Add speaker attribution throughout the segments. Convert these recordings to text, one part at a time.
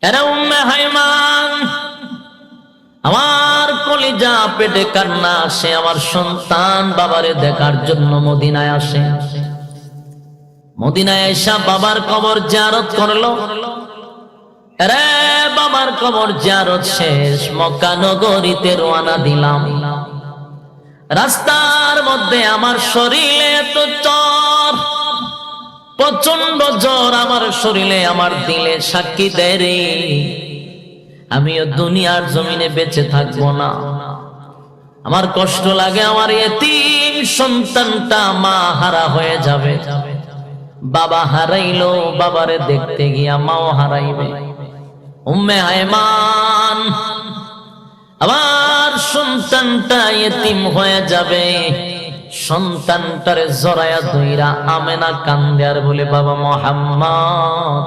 Speaker 1: এরা উম্মে হাইমান, আমার কলিজা পেটে কান্না আসে। আমার সন্তান বাবারে দেখার জন্য মদিনায় আসে। মদিনায় এসে বাবার কবর জিয়ারত করলো। রে বাবার কবর জিয়ারত শেষ, মক্কা নগরীতে রওনা দিলাম। রাস্তার মধ্যে আমার শরীরে তো জ্বর, প্রচন্ড জ্বর আমার শরীরে, আমার দিলে সাক্ষী দেয় রে আমিও দুনিয়ার জমিনে বেঁচে থাকবো না। আমার কষ্ট লাগে, আমার এতিম সন্তানটা মা হারা হয়ে যাবে। বাবা হারাইলো, বাবারে দেখতে গিয়া মাও হারাইবে। উম্মে হাইমান, আমার সন্তানটা এতিম হয়ে যাবে। সন্তানটারে জড়ায়া ধইরা আমেনা কান্দে আর বলে, বাবা মুহাম্মদ,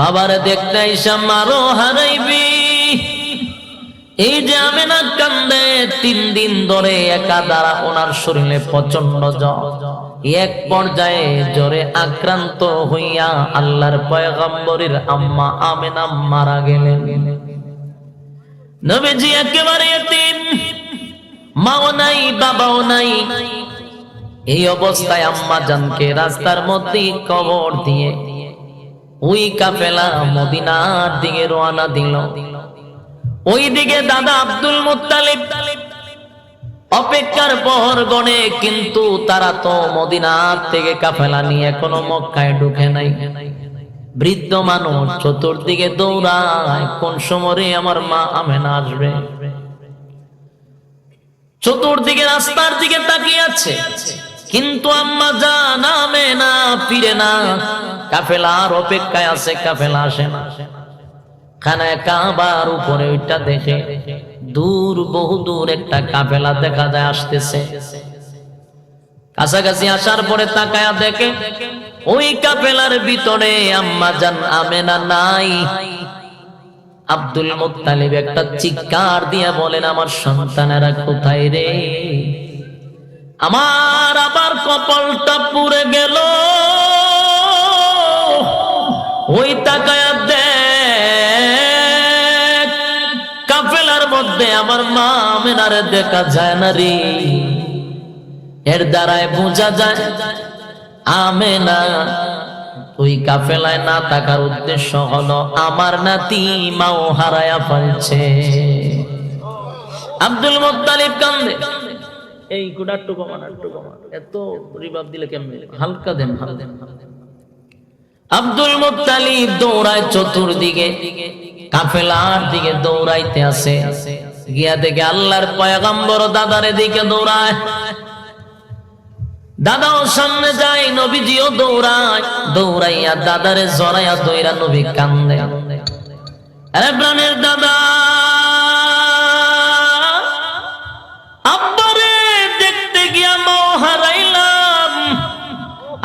Speaker 1: বাবারে দেখতে আইসা মারো হারাইবি। এই যে আমেনা কান্দে, 3 দিন ধরে একা দ্বারা ওনার শরীরে প্রচন্ড জ্বর। এক পর্যায়ে জ্বরে আক্রান্ত হইয়া আল্লাহর পয়গম্বরের আম্মা আমেনা মারা গেলেন। নবীজি একেবারে এতিম, মাও নাই বাবাও নাই। এই অবস্থায় আম্মা জানকে রাস্তার মধ্যে কবর দিয়ে ওই কাফেলা মদিনার দিকে রওনা দিল। ওই দিকে দাদা আব্দুল মুত্তালিব অপেক্ষার প্রহর গণে, কিন্তু তারা তো মদিনার থেকে কাফেলা নিয়ে এখনো মক্কায় ঢুকে নাই। বৃদ্ধ মানুষ চতুর্দিকে দৌড়ায়, কোন সময় আমার মা আমেনা আসবে। চতুর্দিকে রাস্তার দিকে তাকিয়ে আছে, কিন্তু আম্মা জান আমেনা ফিরে না। কাফেলার অপেক্ষায় আছে, কাফেলা আসে না। খানায় কাবার উপরে ওইটা দেখে দূর, বহু দূর একটা কাফেলা দেখা যায় আসতেছে। কাছাকাছি আসার পরে তাকায়া দেখে ওই কাফেলার ভিতরে আম্মা জান আমেনা নাই। আব্দুল মুত্তালিব একটা চিৎকার দিয়ে বলেন, আমার সন্তানেরা কোথায় রে? আমার আবার কপালটা পুড়ে গেল। ওই তাকায়া দেখ, কাফেলার মধ্যে আমার মা আমেনারে দেখা যায় না রে। এর দ্বারায় বোঝা যায় আমেনা ওই কাফেলায় না থাকার উদ্দেশ্য হলো আমার নাতি মাও হারায়া ফেলছে। আব্দুল মুত্তালিব কান্দে, এই কুড়াট্টু কমান, এত রিবাব দিলে কেমনে, হালকা দেন, হালকা দেন। আব্দুল মুত্তালিব দৌড়ায় চতুর্দিকে, কাফেলার দিকে দৌড়াইতে আছে। গিয়া দেখে আল্লাহর পয়গম্বর দাদারে দিকে দৌড়ায়। দাদাও সামনে যায়, নবীজিও দৌড়ায়। দৌড়াইয়া দাদারে জড়াইয়া দইরা নবী কান্দে, আরে প্রাণের দাদা, আব্বারে দেখতে গিয়া মাও হারাইলাম।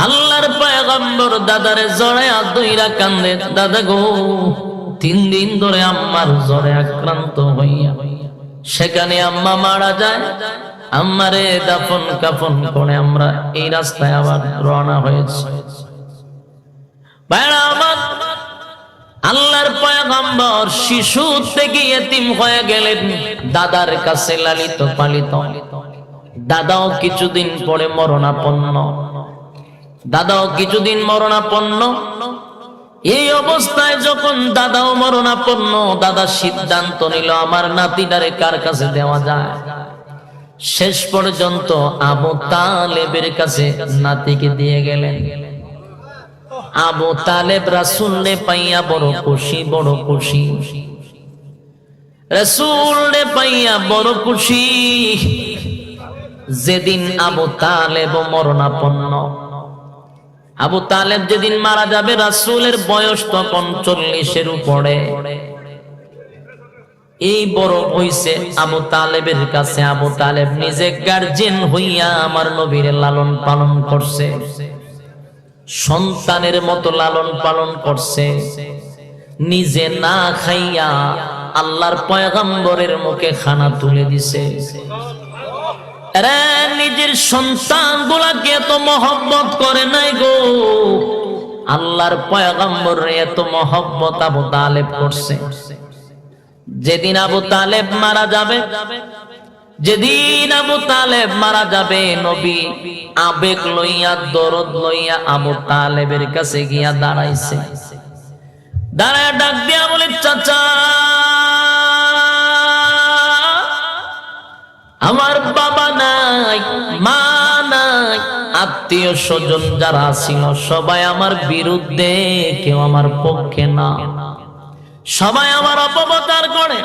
Speaker 1: আল্লাহর পয়গম্বর দাদারে জড়াইয়া দইরা কান্দে, দাদা গো, 3 দিন ধরে আম্মার জ্বরে আক্রান্ত হইয়া সেখানে আম্মা মারা যায়। আম্মারে দাফন কাফন করে আমরা এই রাস্তায় আবার রওনা হয়েছি। ভাইরা আমার, আল্লাহর পয়গম্বর শিশু থেকে এতিম হয়ে গেলেন, দাদার কাছে লালিত পালিত। দাদাও কিছুদিন পরে মরণাপন্ন। এই অবস্থায় যখন দাদাও মরণাপন্ন, দাদা সিদ্ধান্ত নিল আমার নাতিটারে কার কাছে দেওয়া যায়। শেষ পর্যন্ত আবু তালেবের কাছে নাতিকে দিয়ে গেলেন। আবু তালেব রাসূলকে পাইয়া বড় খুশি, বড় খুশি। রাসূলকে পাইয়া বড় খুশি। যেদিন আবু তালেব মরণাপন্ন, আবু তালেব যেদিন মারা যাবে, রাসূলের বয়স তখন 40-এর উপরে। এই বড় হইছে আবু তালেবের কাছে। আবু তালেব নিজে গার্জিয়ান হইয়া আমার নবীর লালন পালন করছে, সন্তানের মতো লালন পালন করছে। নিজে না খাইয়া আল্লাহর পয়গম্বরের মুখে খানা তুলে দিছে। নিজের সন্তান গুলাকে এত মহব্বত করে নাই গো, আল্লাহর পয়গম্বর এত মহব্বত আবু তালেব করছে। যেদিন আবু তালেব মারা যাবে, যেদিন আবু তালেব মারা যাবে, নবী আবেগ লইয়া দরদ লইয়া আবু তালেবের কাছে গিয়া দাঁড়াইছে। দাঁড়ায় ডাক দিয়া বলে, চাচা আমার বাবা নাই, মা নাই, আত্মীয় স্বজন যারা ছিল সবাই আমার বিরুদ্ধে, কেউ আমার পক্ষে না, সবাই আমার অপপ্রচার করে।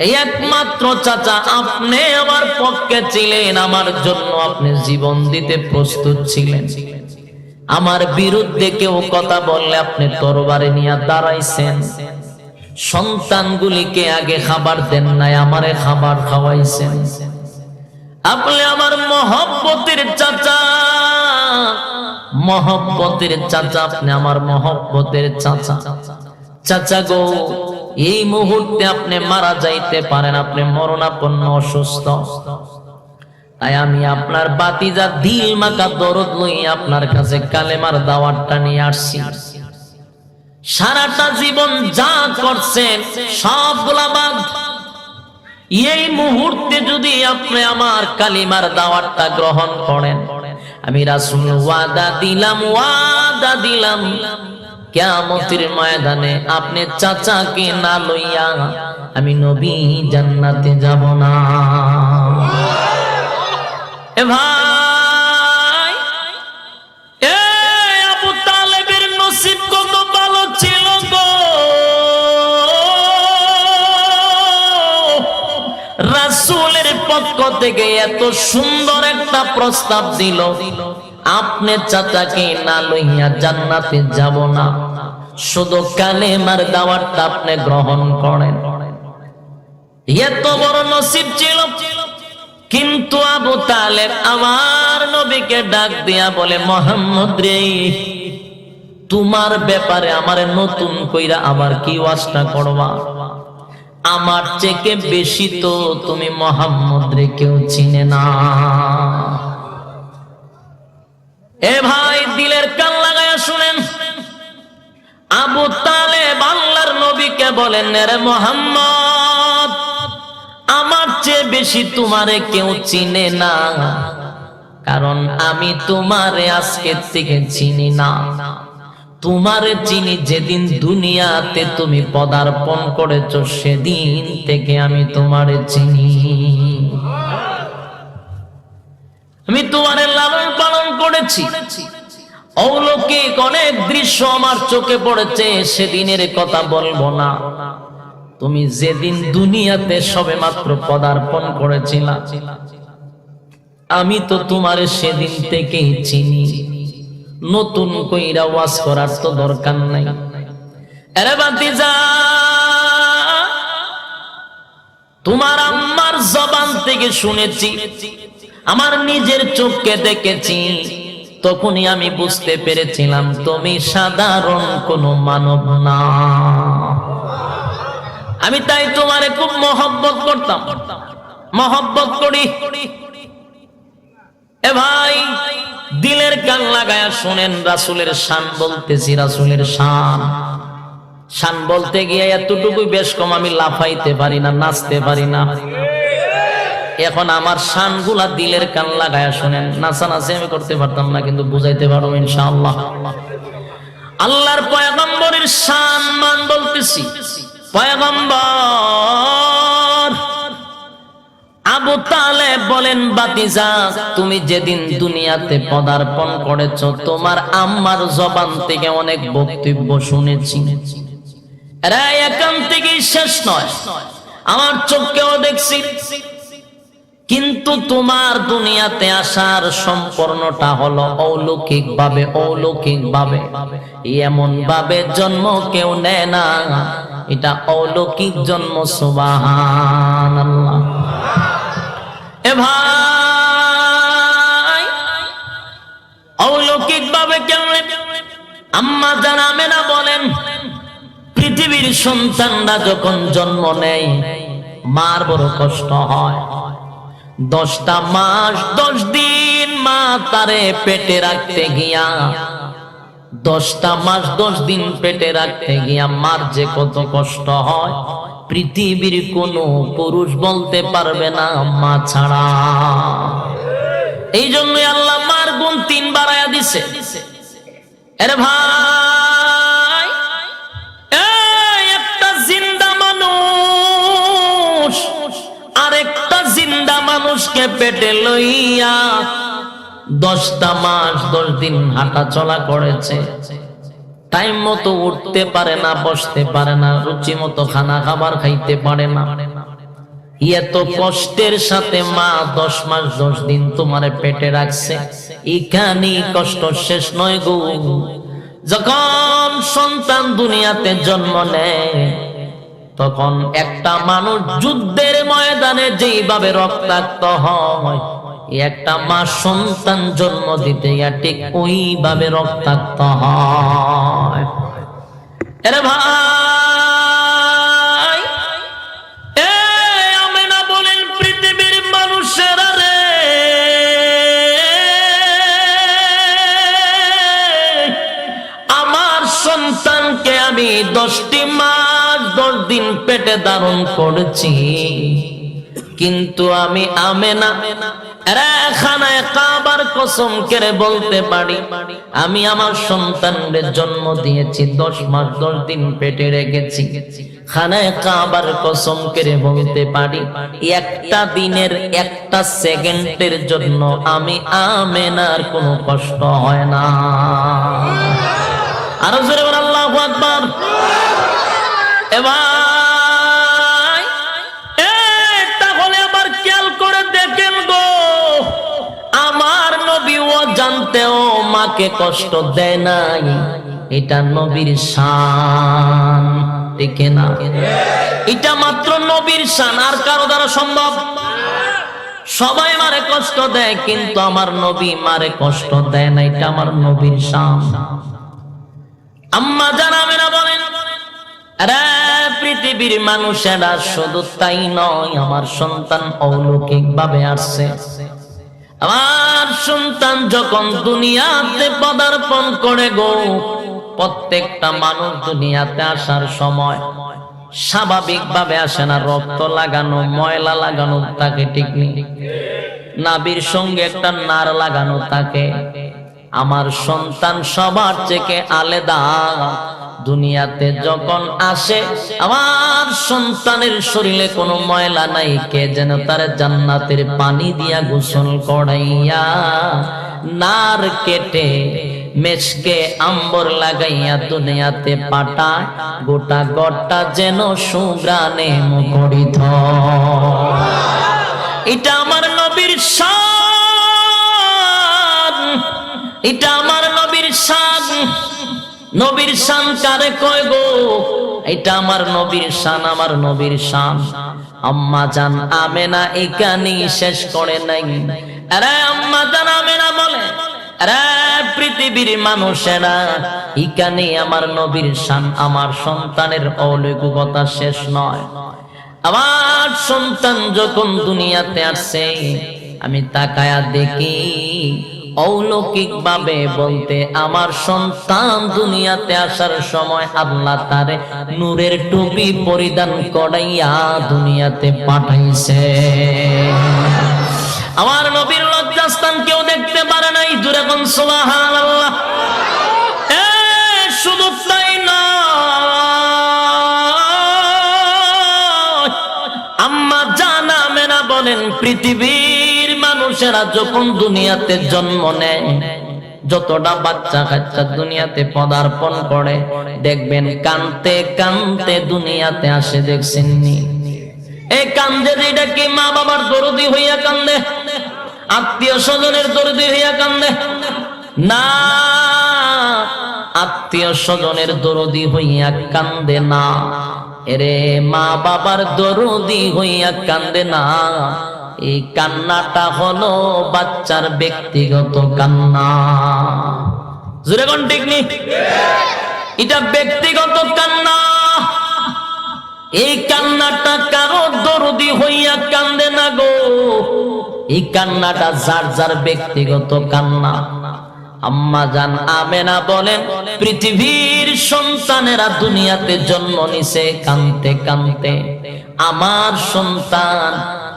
Speaker 1: এই একমাত্র চাচা আপনি আমার পক্ষে ছিলেন, আমার জন্য আপনি জীবন দিতে প্রস্তুত ছিলেন। আমার বিরুদ্ধে কেউ কথা বললে আপনি তরবারি নিয়ে দাঁড়াইছেন। সন্তানগুলিকে আগে খাবার দেন নাই, আমারে খাবার খাওয়াইছেন। আপনি আমার মহব্বতের চাচা, মহব্বতের চাচা, আপনি আমার মহব্বতের চাচা। চাচা গো, এই মুহূর্তে আপনি মারা যাইতে পারেন, আপনি মরণাপন্ন অসুস্থ। তাই আমি আপনার বাতিজা দিল মাকা দরদ লইয়া আপনার কাছে কালেমার দাওয়াতটা নিয়ে আসছি। সারাটা জীবন যা করছেন সবগুলা বাদ, এই মুহূর্তে যদি আপনি আমার কালিমার দাওয়াতটা গ্রহণ করেন, আমি রাসূল ওয়াদা দিলাম কিয়ামতের ময়দানে আপনি চাচাকে না লইয়া আমি নবী জান্নাতে যাব না। এ ভাই, এ আবু তালেবের নসিব কত ভালো ছিল গো। রাসূলের পক্ষ থেকে এত সুন্দর একটা প্রস্তাব দিল, আপনি চাচাকে না লইয়া জান্নাতে যাব না, শুধু কালেমার দাওয়াতটা আপনি গ্রহণ করেন। এত বড় নসিব ছিল। কিন্তু আবু তালেব আমার নবীকে ডাক দিয়া বলে, মুহাম্মদ রে, তোমার ব্যাপারে আমারে নতুন কইরা আবার কি ওয়াজটা করবা? আমার থেকে বেশি তো তুমি মুহাম্মদ রে কেউ চিনে না। এ ভাই, দিলের কান লাগায়া শুনেন, আবু তালেব আল্লাহর নবীকে বলেন, রে মুহাম্মদ, আমার চেয়ে বেশি তোমারে কেউ চিনে না, কারণ আমি তোমারে আজকে থেকে চিনি না। তোমারে চিনি যেদিন দুনিয়াতে তুমি পদার্পণ করেছো, সেদিন থেকে আমি তোমারে চিনি। আমি তোমারে লালন পালন করেছি, অলৌকিক অনেক দৃশ্য আমার চোখে পড়েছে, সেদিনের কথা বলবো না। তুমি যেদিন দুনিয়াতে সবে মাত্র পদার্পণ করেছিলা, আমি তো তোমারে সেদিন থেকেই চিনি। নতুন কইরা ওয়াজ করার তো দরকার নাই। আরে ভাতিজা, তোমার আম্মার জবান থেকে শুনেছি, আমার নিজের চোখকে দেখেছি, তখনই আমি বুঝতে পেরেছিলাম তুমি সাধারণ কোনো মানব না। আমি তাই তোমারে খুব মহব্বত করতাম, মহব্বত করি। এ ভাই, দিলের কান লাগায়া শুনেন, রাসূলের শান বলতেছি, রাসূলের শান। শান বলতে গিয়ে এতটুকু বেশ কম, আমি লাফাইতে পারি না, নাচতে পারি না। এখন আমার শানগুলা দিলের কান লাগায়া শুনেন। নাচানাচি আমি করতে পারতাম না, কিন্তু বুঝাইতে পারবো ইনশাআল্লাহ। আল্লাহর পয়গম্বরের শান মান বলতেছি। পয়গম্বর আবু তালেব বলেন, বাতিজা, তুমি যেদিন দুনিয়াতে পদার্পণ করেছো, তোমার আম্মার জবান থেকে অনেক বক্তব্য শুনেছি। এরা এখান থেকেই শেষ নয়, আমার চোখকেও দেখছি। কিন্তু তোমার দুনিয়াতে আসার সম্পূর্ণটা হলো অলৌকিক ভাবে, অলৌকিক ভাবে। এমন ভাবে জন্ম কেউ নেয় না, এটা অলৌকিক জন্ম। সুবহানাল্লাহ। এ ভাই, অলৌকিক ভাবে কেমনে? আম্মা জান আমেনা বলেন, পৃথিবীর সন্তানরা যখন জন্ম নেয়, মার বড় কষ্ট হয়। 10টা মাস 10 দিন মা তারে পেটে রাখতে গিয়া 10টা মাস 10 দিন পেটে রাখতে গিয়া মার যে কত কষ্ট হয় পৃথিবীর কোনো পুরুষ বলতে পারবে না মা ছাড়া। এই জন্যই আল্লাহ মার গুণ 3 বাড়ায়া দিছে। আরে ভাই, একটা জিন্দা মানুষ আরেকটা জিন্দা মানুষকে পেটে লইয়া 10টা মাস 10 দিন হাঁটা চলা করেছে, টাইম মতো উঠতে পারে না, বসতে পারে না, রুচি মতো খানা খাবার খাইতে পারে না। এত কষ্টের সাথে মা 10 মাস 10 দিন তোমার পেটে রাখছে, এখানে কষ্ট শেষ নয় গো। যখন সন্তান দুনিয়াতে জন্ম নেয় তখন একটা মানুষ যুদ্ধের ময়দানে যেইভাবে রক্তাক্ত হয়, একটা মা সন্তান জন্ম দিতে গিয়ে ঠিক ওইভাবে রক্তাক্ত হয়। আরে ভাই, আমিনা বলেন পৃথিবীর মানুষেরা রে, আমার সন্তানকে আমি 10টি মাস 10 দিন পেটে ধারণ করেছি, কিন্তু আমি আমেনা খানায় কাবার কসম করে বলতে পারি আমি আমার সন্তানের জন্ম দিয়েছি, 10 মাস 10 দিন পেটে রেখেছি। খানায় কাবার কসম করে বলতে পারি একটা দিনের একটা সেকেন্ডের জন্য আমি আমেনার কোনো কষ্ট হয় না। আরো জোরে বল আল্লাহু আকবার। এবার জানতেও মাকে কষ্ট দেয় নাই, এটা নবীর শান, ঠিক না? এটা মাত্র নবীর শান, আর কারো দ্বারা সম্ভব? সবাই মারে কষ্ট দেয় কিন্তু আমার নবী মারে কষ্ট দেয় না, এটা আমার নবীর শান। আম্মা জান আমেনা বলেন, আরে পৃথিবীর মানুষেরা শুধু তাই নয়, আমার সন্তান অলৌকিক ভাবে আসছে। আমার সন্তান যখন দুনিয়াতে পদার্পণ করে গো, প্রত্যেকটা মানুষ দুনিয়াতে আসার সময় স্বাভাবিক ভাবে আসে না, রক্ত লাগানো ময়লা লাগানো থাকে, ঠিক নেই? নাভির সঙ্গে একটা নার লাগানো থাকে। আমার সন্তান সবার থেকে আলাদা, দুনিয়াতে যখন আসে আমার সন্তানের শরীরে কোনো ময়লা নাই, কে যেন তার জান্নাতের পানি দিয়া গোসল করাইয়া নার কেটে মেশকে আম্বর লাগাইয়া দুনিয়াতে পাঠায়, গোটা গড়টা যেন সুগ্রানে মুখরিত। এটা আমার নবীর শান, এটা আমার নবীর শান। নবীর শান কারে কয় গো? এটা আমার নবীর শান, আমার নবীর শান। আম্মা জান আমেনা এখানেই শেষ করে নাই। আরে আম্মা জান আমেনা বলে, আরে পৃথিবীর মানুষেরা এখানেই আমার নবীর শান, আমার সন্তানের অলৌকিকতা শেষ নয়। আমার সন্তান যখন দুনিয়াতে আসছে আমি তাকায়া দেখি অলৌকিক ভাবে বলতে আমার সন্তান দুনিয়াতে আসার সময় আল্লাহ তারে নূরের টুপি পরিধান করাইয়া দুনিয়াতে পাঠাইছে। আমার নবীর লজ্জাস্থান কেউ দেখতে পারে নাই, জোরে বল সুবহানাল্লাহ। শুধু তাই না, আম্মা জান আমেনা বলেন পৃথিবীর মানুষেরা যখন দুনিয়াতে জন্ম নেয়, যতটা বাচ্চা কাচ্চা দুনিয়াতে পদার্পণ করে দেখবেন কানতে কানতে দুনিয়াতে আসে, দেখছেন নি? এই কান্দে যেটা কি মা বাবার দরদি হইয়া কান্দে, আত্মীয় স্বজনের দরদি হইয়া কান্দে না, আত্মীয় স্বজনের দরদি হইয়া কান্দে না, এরে মা বাবার দরদি হইয়া কান্দে না। এই কান্নাটা হলো বাচ্চার ব্যক্তিগত কান্না। জোরে কোন ঠিক নেই? এটা ব্যক্তিগত কান্না। এই কান্নাটা কারো দরদি হইয়া কান্দে না গো, এই কান্নাটা যার যার ব্যক্তিগত কান্না। আম্মা জান আমেনা বলেন, পৃথিবীর সন্তানেরা দুনিয়াতে জন্ম নিছে কানতে কানতে। আমার সন্তান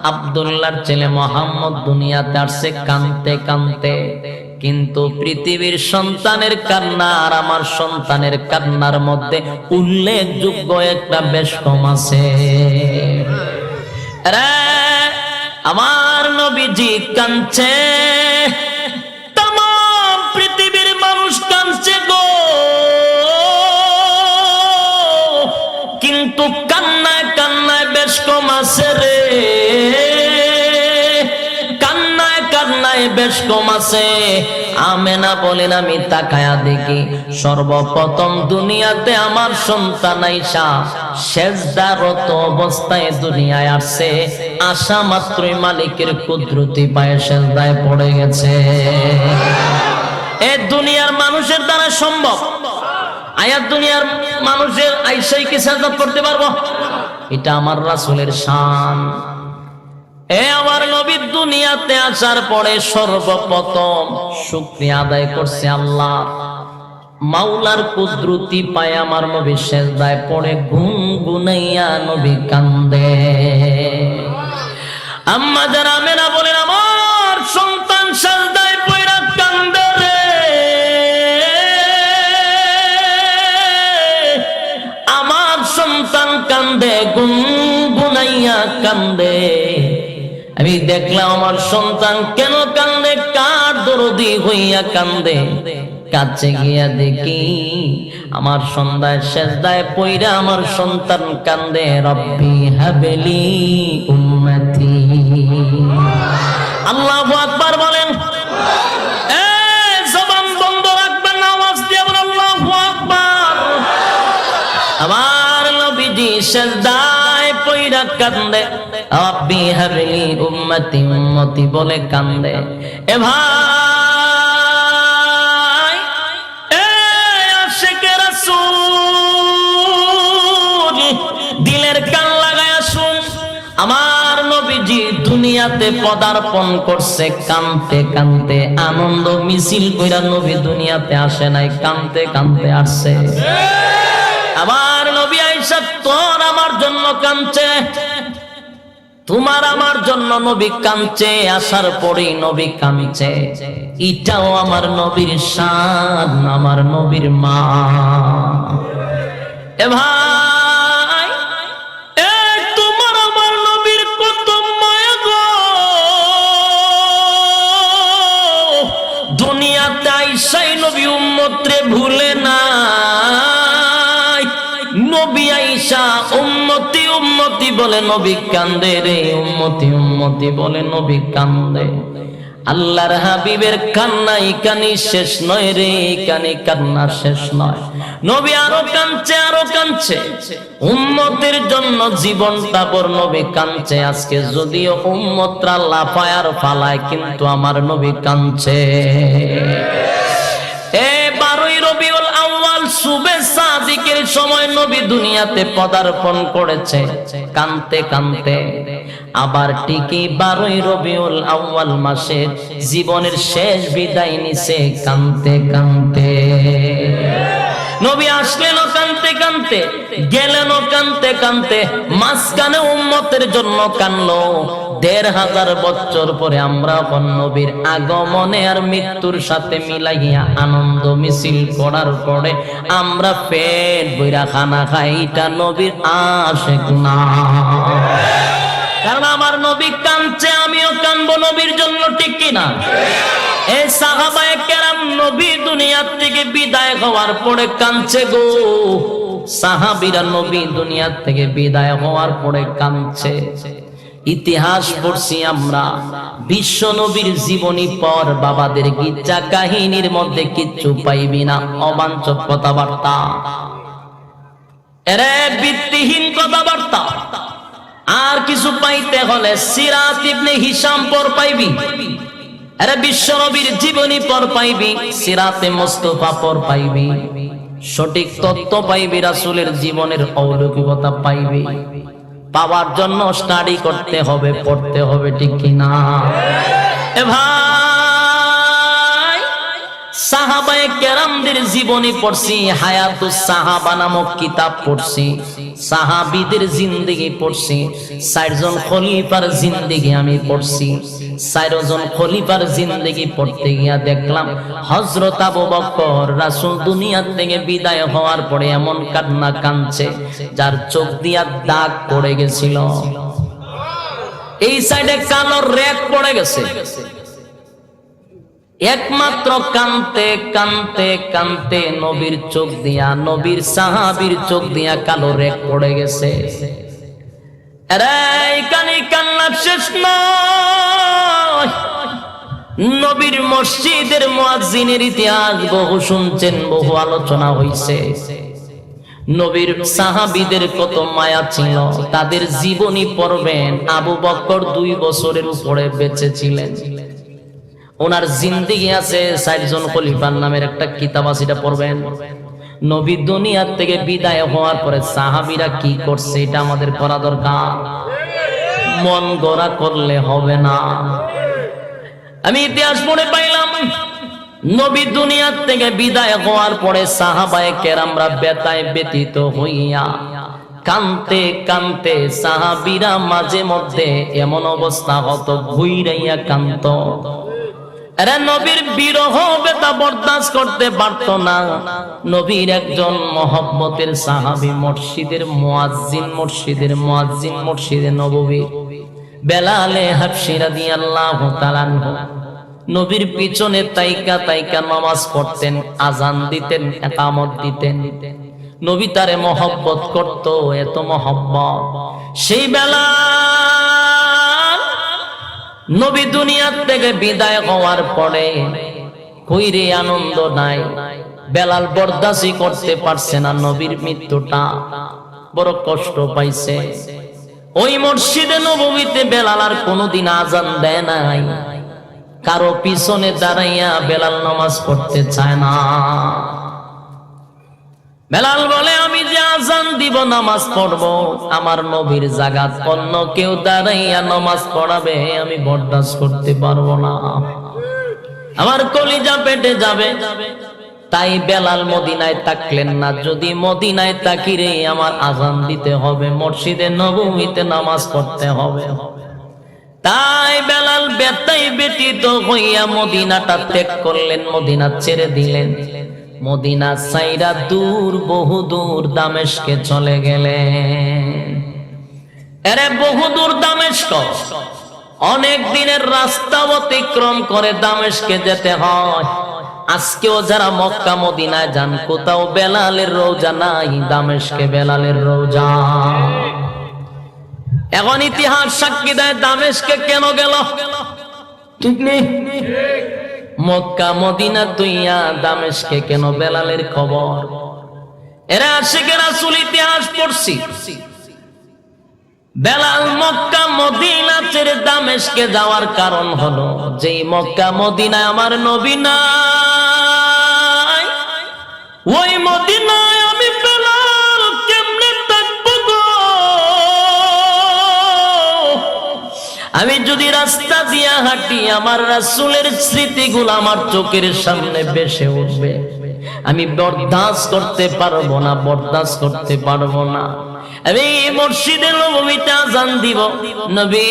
Speaker 1: আব্দুল্লাহর ছেলে মোহাম্মদ দুনিয়াতে আসছে কানতে কানতে। কিন্তু পৃথিবীর সন্তানের কান্না আর আমার সন্তানের কান্নার মধ্যে উল্লেখযোগ্য একটা বেশ কম আছে। আমার নবীজি কাঁদছে, तमाम পৃথিবীর মানুষ কাঁদছে গো, কিন্তু কান্নায় কান্নায় বেশ কম আছে রে, কান্নায় কান্নায় বেশ কম আছে। আমেনা বলেন, আমি তাকায়া দেখি সর্বপ্রথম দুনিয়াতে আমার সন্তান আয়েশা সেজদারত অবস্থায় দুনিয়ায় আসছে। আসা মাত্রই মালিকের কুদরতি পায়ে সেজদায় পড়ে গেছে। এই দুনিয়ার মানুষের দ্বারা সম্ভব? আয়াত দুনিয়ার মানুষের আয়েশাই কি সেজদা করতে পারবো? এটা আমার রাসূলের শান। এ আমার নবী দুনিয়াতে আসার পরে সর্বপ্রথম শুকরিয়া আদায় করছে আল্লাহ। মাওলার কুদরতি পায় আমার নবী সেজদায় পড়ে গুনগুনাইয়া নবী কান্দে। আম্মা যারা আমেনা বলেন, আমার সন্তান সেজদায় পড়ে কান্দে রে, আমার সন্তান কান্দে, গুনগুনাইয়া কান্দে। আমি দেখলাম আমার সন্তান কেন কান্দে, কার দরদি হইয়া কান্দে। কাছে গিয়া দেখি আমার সন্তান সেজদায় পইরা আমার সন্তান কান্দে, রব্বি হাবলি উম্মতি। আল্লাহু আকবার বলেন। জবান বন্ধ রাখবেন না, আওয়াজ দিয়ে বলেন আল্লাহু আকবার। আমার নবীজি সেজদায় পইরা কান্দে, রব্বি হাবলি উম্মতি উম্মতি বলে কান্দে। এ ভাই, এ আশিকে রাসূল, দিলের কান লাগায়া শুন। আমার নবীজি দুনিয়াতে পদার্পণ করছে কানতে কানতে, আনন্দ মিছিল কইরা নবী দুনিয়াতে আসে নাই, কানতে কানতে আসছে। আমার নবী আয়েশা তোর আমার জন্য কাঁদছে, তোমার আমার জন্য নবী কাঁদছে, আসার পরেই নবী কাঁদছে। এটাও আমার নবীর শান, আমার নবীর মা। এ ভাই, এ তোমার আমার নবীর কত মায়া গো, দুনিয়াতে আইসাই নবী উম্মতরে ভুলে না। নবী আয়েশা উম্মতি উম্মতি বলে নবী কান্দে রে, উম্মতি উম্মতি বলে নবী কান্দে। আল্লাহর হাবিবের কান্না এখানে শেষ নয় রে, এখানে কান্না শেষ নয়। নবী আরো কাঁদছে, আরো কাঁদছে, উম্মতের জন্য জীবনটা বর নবী কাঁদছে। আজকে যদিও উম্মতরা লাফায় আর ফালায়, কিন্তু আমার নবী কাঁদছে। এ 12ই রবিউল আউয়াল সুবে সাদিকের সময় নবী দুনিয়াতে পদার্পণ করেছে কানতে কানতে। আবার ঠিকই 12ই রবিউল আউয়াল মাসে জীবনের শেষ বিদায় নিছে কানতে কানতে। নবী আসলেন কানতে কানতে, গেলেন কানতে কানতে, মাঝখানে উম্মতের জন্য কানলো। 1500 বছর পরে আমরা নবীর আগমনে আর মৃত্যুর সাথে মিলাইয়া আনন্দ মিছিল করার পরে আমরা পেট বইরা খানা খাই, এটা নবীর আশিক না। কারণ আমার নবী কাঁদছে, আমিও কাঁদবো নবীর জন্য, ঠিক কিনা? এই সাহাবায়ে কেরাম নবী দুনিয়ার থেকে বিদায় হওয়ার পরে কাঁদছে গো। সাহাবীরা নবী দুনিয়ার থেকে বিদায় হওয়ার পরে কাঁদছে। ইতিহাস পড়ছি আমরা, বিশ্ব নবীর জীবনী পর বাবাদের গির্জা কাহিনীর মধ্যে কিচ্ছু পাইবি না অবাঞ্ছক কথাবার্তা, এরে ভিত্তিহীন কথাবার্তা। আর কিছু পাইতে হলে সিরাত ইবনে হিশাম পর পাইবি, আরে বিশ্ব নবীর জীবনী পর পাইবি, সিরাতে মুস্তাফা পর পাইবি, সঠিক তথ্য পাইবি, রাসূলের জীবনের অলৌকিকতা পাইবি। পাওয়ার জন্য স্টাডি করতে হবে, পড়তে হবে, ঠিক কি না? এ ভাই, সাহাবায়ে কেরামদের জীবনী পড়ছি, হায়াতুস সাহাবা নামক কিতাব পড়ছি, সাহাবীদের জিন্দেগি পড়ছি, 4 জন খলিফার জিন্দেগি আমি পড়ছি। 4 জন খলিফার জিন্দেগি পড়তে গিয়া দেখলাম হযরত আবু বকর রাসূল দুনিয়া থেকে বিদায় হওয়ার পরে এমন কান্না কাঁদছে যার চোখ দিয়া দাগ পড়ে গেছিল। এই সাইডে কালো রেখ পড়ে গেছে। একমাত্র কানতে কানতে কানতে নবীর চোখ দিয়া, নবীর সাহাবীর চোখ দিয়া কালো রেখ পড়ে গেছে। কান্না শেষ নয়। নবীর মসজিদের মুয়াজ্জিনের ইতিহাস বহু শুনছেন, বহু আলোচনা হইছে। নবীর সাহাবীদের কত মায়া ছিল, তাদের জীবনী পড়বেন। আবু বকর 2 বছরের উপরে বেঁচে ছিলেন, ওনার জিন্দেগি আছে। 4 জন খলিফার নামের একটা কিতাব আছে, এটা পড়বেন। নবী দুনিয়া থেকে বিদায় হওয়ার পরে সাহাবীরা কি করছে এটা আমাদের করা দরকার। মন গড়া করলে হবে না। আমি ইতিহাস পড়ে পাইলাম, নবী দুনিয়া থেকে বিদায় হওয়ার পরে সাহাবায়ে কেরামরা বেতায় ব্যতীত হইয়া কানতে কানতে সাহাবীরা মাঝে মধ্যে এমন অবস্থা হতো ঘুইরাইয়া কান্ত। এরা নবীর বিরহ বেতা বরদাস্ত করতে পারত না। নবীর একজন মহব্বতের সাহাবী, মসজিদের মুয়াজ্জিন, মসজিদে নববী বেলালে হাবশী রাদিয়াল্লাহু তাআলা আনহু নবীর পিছনে তাইকা তাইকা নামাজ পড়তেন, আজান দিতেন, ইকামত দিতেন। নবী তারে মহব্বত করত, এত মহব্বত। সেই বেলাল নবী দুনিয়া থেকে বিদায় হওয়ার পরে কইরে আনন্দ নাই। বেলাল বরদাস্ত করতে পারছে না নবীর মৃত্যুটা, বড় কষ্ট পাইছে। ওই মসজিদে নববীতে বেলাল আর কোনোদিন আজান দেয় নাই। কারো পিছনে দাঁড়াইয়া বেলাল নামাজ পড়তে চায় না। বেলাল বলে, আমি যে আজান দিব, নামাজ পড়ব, আমার নবীর জায়গাত অন্য কেউ দাঁড়াইয়া নামাজ পড়াবে, আমি বরদাস্ত করতে পারবো না, আমার কলিজা পেটে যাবে। তাই বেলাল মদিনায় তাকলেন না। যদি মদিনায় তাকিরে আমার আজান দিতে হবে, মসজিদে নববীতে নামাজ পড়তে হবে। তাই বেলাল বেতাই ব্যতীত হইয়া মদিনাটা ত্যাগ করলেন, মদিনা ছেড়ে দিলেন। মদিনা ছাইরা দূর, বহু দূর দামেস্কে চলে গেলেন। এরে বহু দূর দামেস্ক, অনেক দিনের রাস্তা অতিক্রম করে দামেস্কে যেতে হয়। আজকেও যারা মক্কা মদিনায় যান, কোথাও বেলালের রওজা নাই, দামেস্কে বেলালের রওজা। এখন ইতিহাস সাক্ষী দেয় দামেস্কে কেন গেল, ঠিক নেই? মক্কা মদিনা তুইয়া দামেস্কে কেন বেলালের খবর? এরা আশিকে রাসূল ইতিহাস পড়ছি। বেলাল মক্কা মদিনা ছেড়ে দামেস্কে যাওয়ার কারণ হলো, যেই মক্কা মদিনায় আমার নবী নাই, ওই মদিনায় আমি বেলাল কেমনে থাকবো গো? আমি যদি রাস্তা দিয়া হাঁটি, আমার রাসূলের স্মৃতিগুলো আমার চোখের সামনে ভেসে উঠবে, আমি বরদাস্ত করতে পারবো না, বরদাস্ত করতে পারবো না। আমি মসজিদে নববীতে আজান দিব, নবী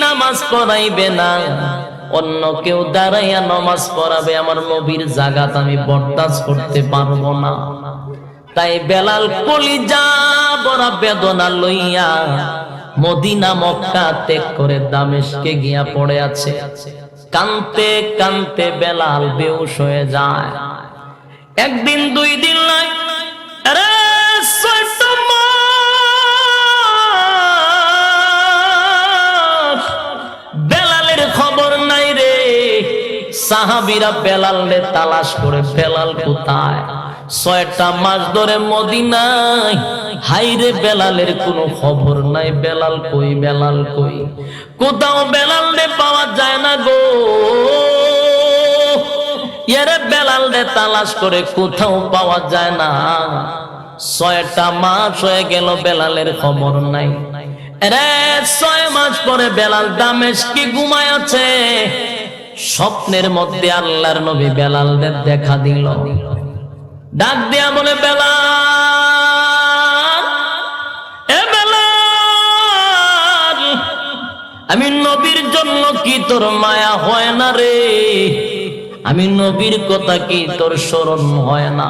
Speaker 1: নামাজ পড়াইবে না, অন্য কেউ দাঁড়াইয়া নামাজ পড়াবে, আমার নবীর জাগাত আমি বরদাস্ত করতে পারবো না। তাই বেলাল কলিজা বড় বেদনা লইয়া মদিনা মক্কা ত্যাগ করে দামেস্কে গিয়া পড়ে আছে। কানতে কানতে বেলাল বেহুশ হয়ে যায়। একদিন, 2 দিন নাই, আরে 6টা মাস বেলালের খবর নাই রে। সাহাবীরা বেলালকে তালাশ করে, বেলাল কোথায়? 6টা মাস ধরে মদিনায়, হাইরে বেলালের কোনো খবর নাই। বেলাল কই, বেলাল কই? কোথাও বেলালকে পাওয়া যায় না গো। এরে বেলালকে তালাশ করে কোথাও পাওয়া যায় না। 6টা মাস হয়ে গেল, বেলালের খবর নাই। এরে 6 মাস পরে বেলাল দামেস্কে ঘুমায় আছে। স্বপ্নের মধ্যে আল্লাহর নবী বেলালদের দেখা দিল। ডাক দেয়া বলে, বেলাল, এ বেলাল, আমি নবীর জন্য কি তোর মায়া হয় না রে? আমি নবীর কথা কি তোর স্মরণ হয় না?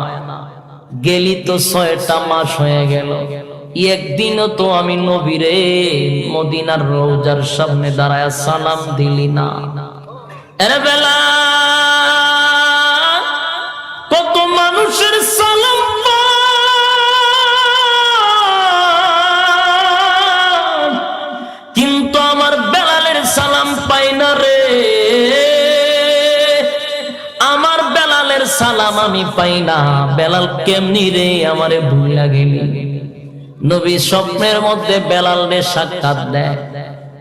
Speaker 1: গেলি তো 6টা মাস হয়ে গেল, একদিনও তো আমি নবীরে মদিনার রওজার সামনে দাঁড়ায় সালাম দিলি না। আরে বেলাল, কত মানুষের সালাম কিন্তু আমার বেলালের সালাম পাই না রে। আমার বেলালের সালাম আমি পাই না। বেলাল কেমনি রে আমারে ভুইলা গেলি? নবী স্বপ্নের মধ্যে বেলালরে সাক্ষাৎ দেয়।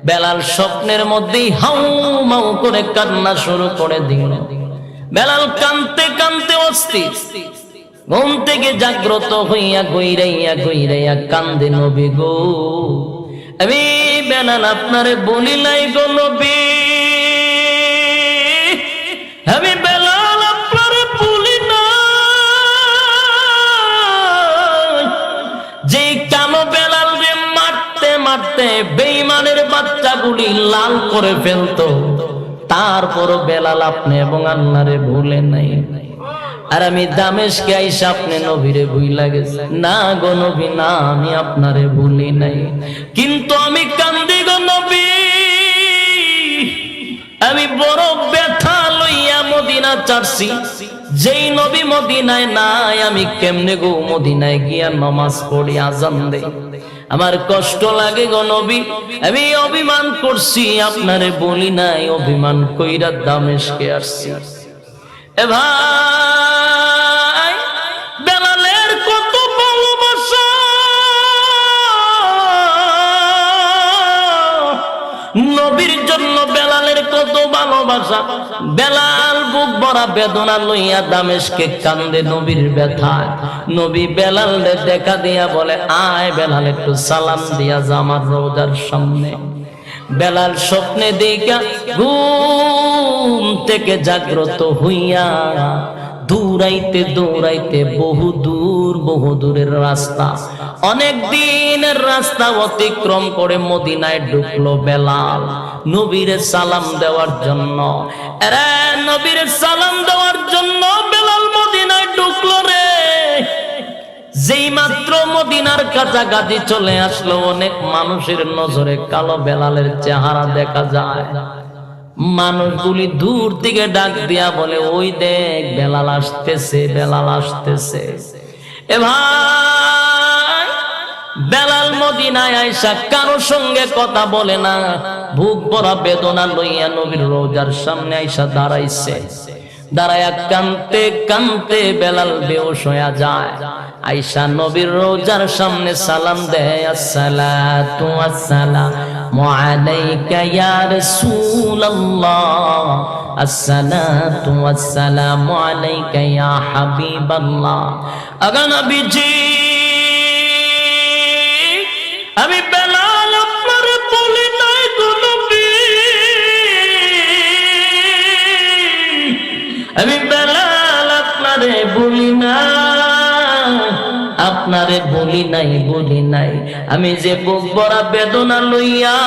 Speaker 1: বেলাল স্বপ্নের মধ্যেই হাউ মাউ করে কান্না শুরু করে দিল। বেলাল কাঁদতে কাঁদতে অস্থির, ঘুম থেকে জাগ্রত হইয়া গইরাইয়া গইরাইয়া কান্দে, নবী গো, আমি বেলাল আপনারে বলি নাই গো নবী, আমি বেলাল আপনারে বলি না যে কেন বেলাল রে মারতে মারতে বেঈমানের বাচ্চাগুলি লাল করে ফেলতো, তারপর বেলাল আপনি এবং আল্লাহরে ভুলে নাই। আর আমি দামেশকে আইসা আপনি নবীরে ভুইলা গেছে। না গো নবী, না, আমি আপনারে ভুলি নাই, কিন্তু আমি কান্দি গো নবী। আমি বড় ব্যথা লইয়া মদিনা ছাড়ছি, যেই নবী মদিনায় নাই, আমি কেমনে গো মদিনায় গিয়া নামাজ পড়ি, আজান দেই? আমার কষ্ট লাগে গো নবী। আমি অভিমান করছি, আপনারে বলি নাই, অভিমান কইরা দামেশকে আসছি। এ ভাই, বেলালের কত ভালোবাসা, নবীর জন্য বেলালের কত ভালোবাসা। বেলাল বুক ভরা বেদনা লইয়া দামেশকে কান্দে নবীর ব্যথায়। নবী বেলালের দেখা দিয়া বলে, আয় বেলাল, একটু সালাম দিয়া যা আমার রওজার সামনে। বেলাল স্বপ্নে দেখা ঘুম থেকে জাগ্রত হইয়া দৌড়াইতে দৌড়াইতে বহু দূরের রাস্তা, অনেক দিনের রাস্তা অতিক্রম করে মদিনায় ঢুকলো বেলাল নবীরে সালাম দেওয়ার জন্য। আরে নবীরে সালাম দেওয়ার জন্য বেলাল মদিনায় ঢুকলো রে। যেই মাত্র মদিনার কাছাকাছি চলে আসলো, অনেক মানুষের নজরে কালো বেলালের চেহারা দেখা যায়। মানুষগুলি দূর থেকে ডাক দিয়া বলে, ওই দেখ বেলাল আসতেছে, বেলাল আসতেছে। এ ভাই, বেলাল মদিনায় আইসা কারোর সঙ্গে কথা বলে না, বুক ভরা বেদনা লইয়া নবীর রওজার সামনে আইসা দাঁড়াইছে। দাঁড়ায়া কানতে কানতে বেলাল বেহুশ হয়ে যায়। আয়েশা নবীর রওজার সামনে সালাম দেয়, আসসালাতু ওয়াসসালামু আলাইকা ইয়া রাসূলুল্লাহ, আসসালাতু ওয়াসসালামু আলাইকা ইয়া হাবিবাল্লাহ। আগা নবীজি, আমি বেলাল আপনার বলি নাই গো নবী, আমি বেলাল আপনারে বলি না, আপনারে বলি নাই, আমি যে বুক ভরা বেদনা লইয়া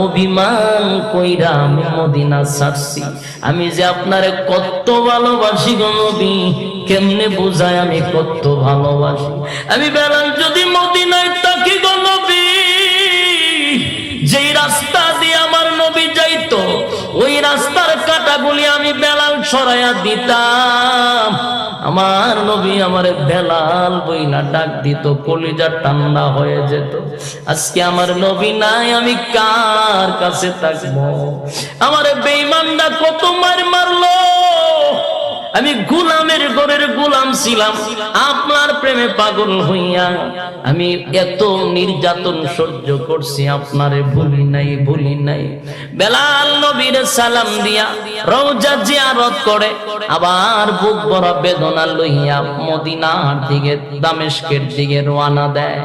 Speaker 1: অভিমান কইরা আমি মদিনা ছাড়ছি, আমি যে আপনারে কত ভালোবাসি গো নবী, কেমনে বুঝায় আমি কত ভালোবাসি। আমি বেলাল যদি মদিনায় থাকি গো নবী, যেই রাস্তা দিয়ে আমার নবী যাইতো, ওই রাস্তার কাঁটাগুলি আমি বেলাল সরাইয়া দিতাম। আমার নবী আমারে বেলাল বইলা ডাক দিত, কলিজা ঠান্ডা হয়ে যেত। আজকে আমার নবী নাই, আমি কার কাছে থাকবো? আমারে বেঈমানরা কত মার মারলো, আমি গোলামের ঘরের গোলাম ছিলাম, আপনার প্রেমে পাগল হইয়া আমি এত নির্যাতন সহ্য করছি, আপনারে ভুলি নাই। বেলাল নবীর সালাম দিয়া রওজা জিয়ারত করে আবার বুক ভরা বেদনা লইয়া মদিনার দিকে, দামেস্কের দিকে রওনা দেয়।